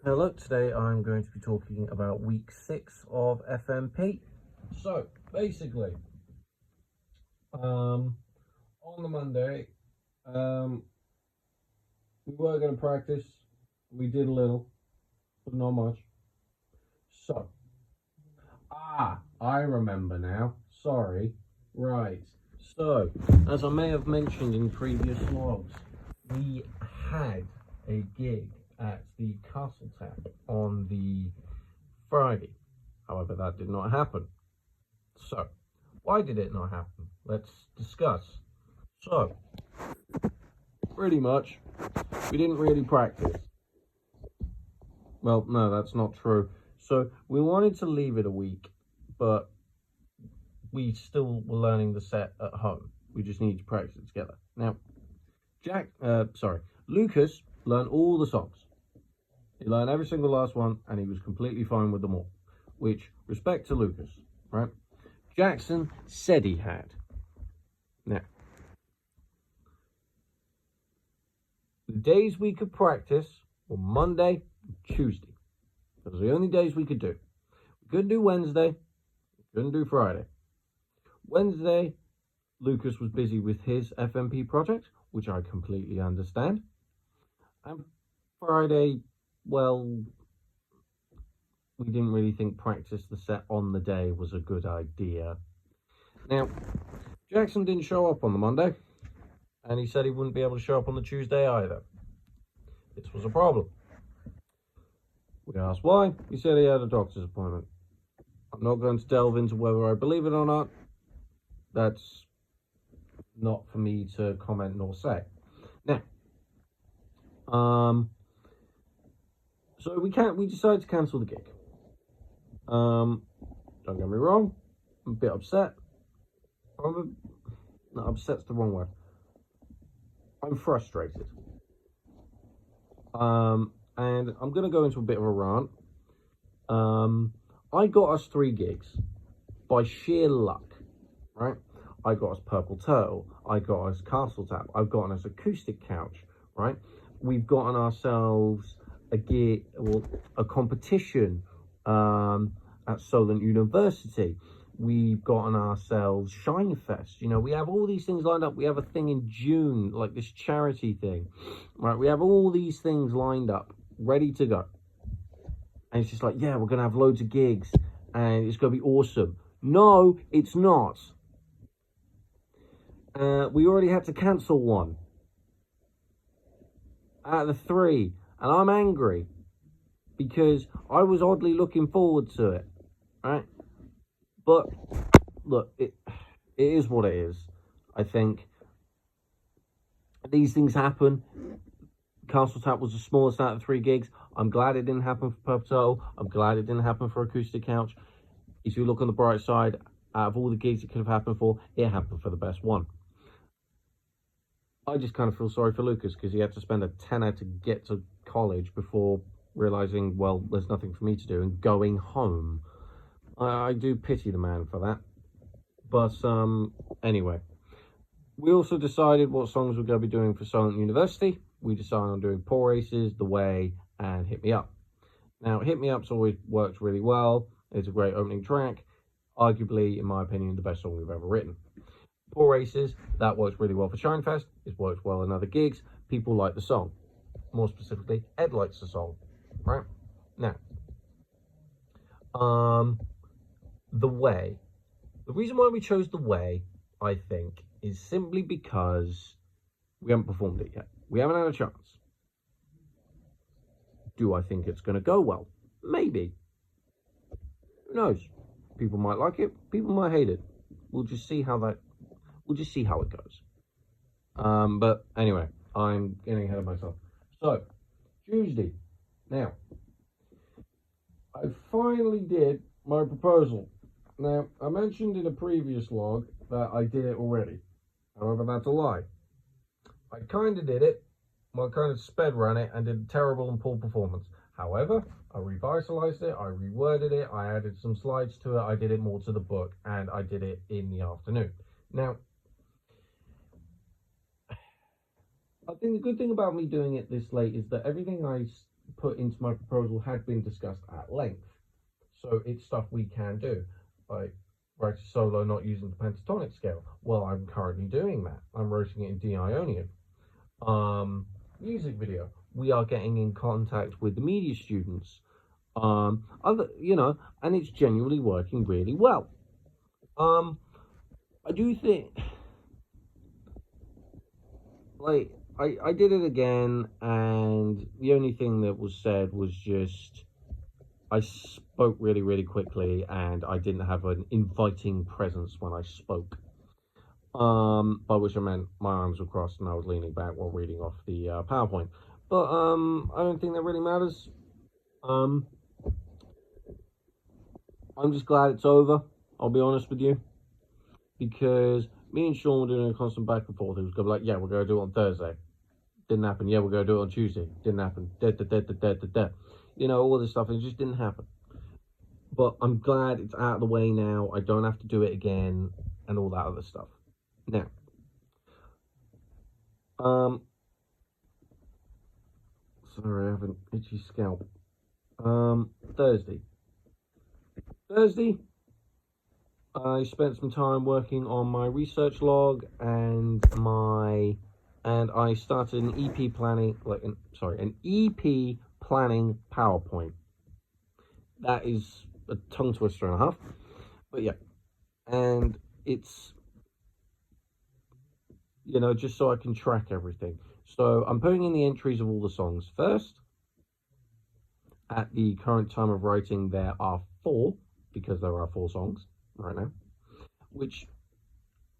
Hello, today I'm going to be talking about week 6 of FMP. So, basically, on the Monday, um, we were going to practice. We did a little, but not much. So, I remember now. Sorry. Right. So, as I may have mentioned in previous vlogs, we had a gig at the Castle Tap on the Friday. However, that did not happen. So, why did it not happen? Let's discuss. So, pretty much, we didn't really practice. Well, no, that's not true. So, we wanted to leave it a week, but we still were learning the set at home. We just needed to practice it together. Now, Lucas learned all the songs. He learned every single last one, and he was completely fine with them all. Which, respect to Lucas, right? Jackson said he had. Now, the days we could practice were Monday and Tuesday. Those were the only days we could do. We couldn't do Wednesday. We couldn't do Friday. Wednesday, Lucas was busy with his FMP project, which I completely understand. And Friday, well, we didn't really think practice the set on the day was a good idea. Now, Jackson didn't show up on the Monday, and he said he wouldn't be able to show up on the Tuesday either. This was a problem. We asked why. He said he had a doctor's appointment. I'm not going to delve into whether I believe it or not. That's not for me to comment nor say. Now, so we decided to cancel the gig. Don't get me wrong, I'm a bit upset. Not upset's the wrong word. I'm frustrated. And I'm going to go into a bit of a rant. I got us 3 gigs by sheer luck, right? I got us Purple Turtle. I got us Castle Tap. I've gotten us Acoustic Couch, right? We've gotten ourselves a gig, well, a competition at Solent University. We've gotten ourselves Shine Fest. You know, we have all these things lined up. We have a thing in June, like this charity thing, right? We have all these things lined up, ready to go. And it's just like, yeah, we're going to have loads of gigs and it's going to be awesome. No, it's not. We already had to cancel one out of the 3. And I'm angry because I was oddly looking forward to it, right? But look, it is what it is. I think these things happen. Castle Tap was the smallest out of 3 gigs. I'm glad it didn't happen for Purple Turtle. I'm glad it didn't happen for Acoustic Couch. If you look on the bright side, out of all the gigs it could have happened for, it happened for the best one. I just kind of feel sorry for Lucas because he had to spend a tenner to get to college before realizing, well, there's nothing for me to do and going home. I do pity the man for that. But anyway, we also decided what songs we're going to be doing for Solent University. We decided on doing Poor Races, The Way, and Hit Me Up. Now, Hit Me Up's always worked really well. It's a great opening track. Arguably, in my opinion, the best song we've ever written. Poor Races, that works really well for Shine Fest. It works well in other gigs. People like the song. More specifically, Ed likes the song. Right? Now, The Way. The reason why we chose The Way, I think, is simply because we haven't performed it yet. We haven't had a chance. Do I think it's going to go well? Maybe. Who knows? People might like it. People might hate it. We'll just see how it goes. But anyway, I'm getting ahead of myself. So, Tuesday. Now, I finally did my proposal. Now, I mentioned in a previous log that I did it already. However, that's a lie. I kind of did it. Well, I kind of sped ran it and did a terrible and poor performance. However, I revitalized it, I reworded it, I added some slides to it, I did it more to the book, and I did it in the afternoon. Now, I think the good thing about me doing it this late is that everything I put into my proposal had been discussed at length. So it's stuff we can do. Like write a solo not using the pentatonic scale. Well, I'm currently doing that. I'm writing it in D Ionian. Music video. We are getting in contact with the media students. Other, and it's genuinely working really well. I do think, like, I did it again, and the only thing that was said was just I spoke really, really quickly, and I didn't have an inviting presence when I spoke. By which I meant my arms were crossed and I was leaning back while reading off the PowerPoint. But I don't think that really matters. I'm just glad it's over. I'll be honest with you, because me and Sean were doing a constant back and forth. It was going to be like, yeah, we're going to do it on Thursday. Didn't happen. Yeah, we're going to do it on Tuesday. Didn't happen. All this stuff. It just didn't happen. But I'm glad it's out of the way now. I don't have to do it again and all that other stuff. Now, sorry, I have an itchy scalp. Thursday, I spent some time working on my research log and I started an EP planning, an EP planning PowerPoint. That is a tongue twister and a half, but yeah, and it's, just so I can track everything. So I'm putting in the entries of all the songs first. At the current time of writing, there are 4, because there are 4 songs right now, which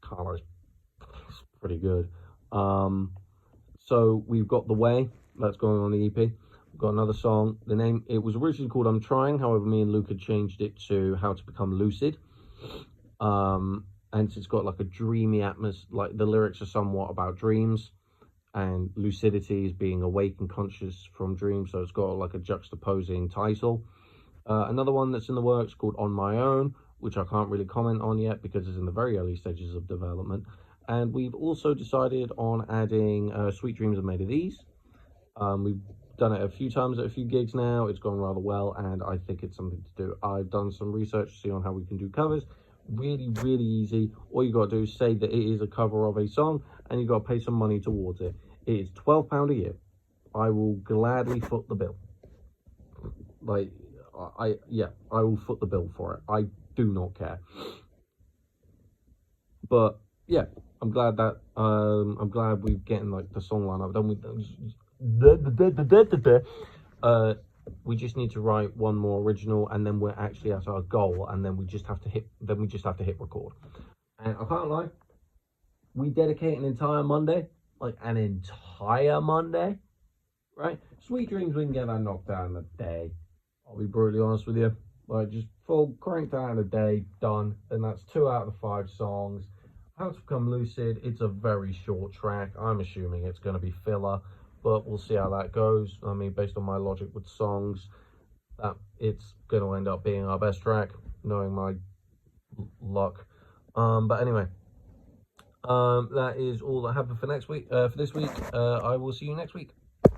Carlos is pretty good. So we've got The Way, that's going on the EP. We've got another song. The name, it was originally called I'm Trying, however, me and Luke had changed it to How to Become Lucid. And it's got like a dreamy atmosphere, like the lyrics are somewhat about dreams, and lucidity is being awake and conscious from dreams, so it's got like a juxtaposing title. Another one that's in the works called On My Own, which I can't really comment on yet because it's in the very early stages of development. And we've also decided on adding Sweet Dreams Are Made of These. We've done it a few times at a few gigs now. It's gone rather well, and I think it's something to do. I've done some research to see on how we can do covers. Really, really easy. All you got to do is say that it is a cover of a song, and you got to pay some money towards it. It is £12 a year. I will gladly foot the bill. I will foot the bill for it. I do not care. But yeah, I'm glad that I'm glad we're getting like the song lineup done. We just need to write one more original, and then we're actually at our goal, and then we just have to hit record. And I can't lie, we dedicate an entire Monday, right? Sweet Dreams, we can get that knocked out in a day. I'll be brutally honest with you. Just full cranked out in a day, done. And that's 2 out of the 5 songs. How to Become Lucid, it's a very short track. I'm assuming it's going to be filler, but we'll see how that goes. I mean, based on my logic with songs, that it's going to end up being our best track, knowing my luck. But anyway, that is all I have for next week. For this week, I will see you next week.